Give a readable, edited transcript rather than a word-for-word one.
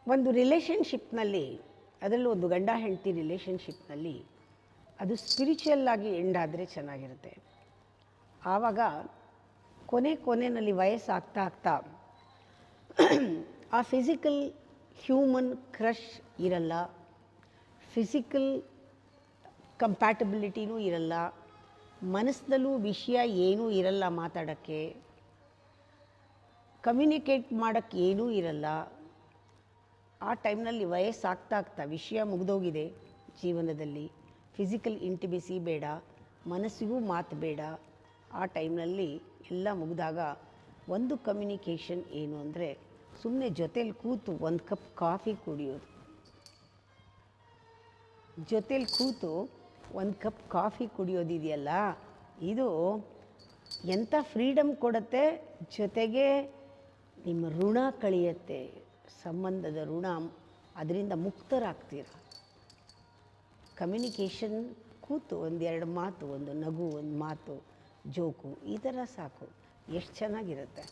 ಒಂದು ರಿಲೇಷನ್ಶಿಪ್ನಲ್ಲಿ, ಅದರಲ್ಲೂ ಒಂದು ಗಂಡ ಹೆಂಡತಿ ರಿಲೇಷನ್ಶಿಪ್ನಲ್ಲಿ ಅದು ಸ್ಪಿರಿಚುವಲ್ ಆಗಿ ಎಂಡ್ ಆದರೆ ಚೆನ್ನಾಗಿರುತ್ತೆ. ಆವಾಗ ಕೊನೆಯಲ್ಲಿ ವಯಸ್ಸಾಗ್ತಾ ಆಗ್ತಾ ಆ ಫಿಸಿಕಲ್ ಹ್ಯೂಮನ್ ಕ್ರಷ್ ಇರಲ್ಲ, ಫಿಸಿಕಲ್ ಕಂಪ್ಯಾಟಬಿಲಿಟಿನೂ ಇರಲ್ಲ, ಮನಸ್ಸಿನಲ್ಲೂ ವಿಷಯ ಏನೂ ಇರಲ್ಲ, ಮಾತಾಡೋಕ್ಕೆ ಕಮ್ಯುನಿಕೇಟ್ ಮಾಡೋಕ್ಕೆ ಏನೂ ಇರಲ್ಲ. ಆ ಟೈಮ್ನಲ್ಲಿ ವಯಸ್ಸಾಗ್ತಾ ವಿಷಯ ಮುಗಿದೋಗಿದೆ ಜೀವನದಲ್ಲಿ, ಫಿಸಿಕಲ್ ಇಂಟಿಮೆಸಿ ಬೇಡ, ಮನಸ್ಸಿಗೂ ಮಾತು ಬೇಡ. ಆ ಟೈಮ್ನಲ್ಲಿ ಎಲ್ಲ ಮುಗಿದಾಗ ಒಂದು ಕಮ್ಯುನಿಕೇಷನ್ ಏನು ಅಂದರೆ, ಸುಮ್ಮನೆ ಜೊತೇಲಿ ಕೂತು ಒಂದು ಕಪ್ ಕಾಫಿ ಕುಡಿಯೋದು. ಜೊತೇಲಿ ಕೂತು ಒಂದು ಕಪ್ ಕಾಫಿ ಕುಡಿಯೋದಿದೆಯಲ್ಲ, ಇದು ಎಂಥ ಫ್ರೀಡಮ್ ಕೊಡುತ್ತೆ, ಜೊತೆಗೆ ನಿಮ್ಮ ಋಣ ಕಳೆಯುತ್ತೆ, ಸಂಬಂಧದ ಋಣ, ಅದರಿಂದ ಮುಕ್ತರಾಗ್ತೀರ. ಕಮ್ಯುನಿಕೇಷನ್, ಕೂತು ಒಂದೆರಡು ಮಾತು, ಒಂದು ನಗು, ಒಂದು ಮಾತು, ಜೋಕು, ಈ ಥರ ಸಾಕು, ಎಷ್ಟು ಚೆನ್ನಾಗಿರುತ್ತೆ.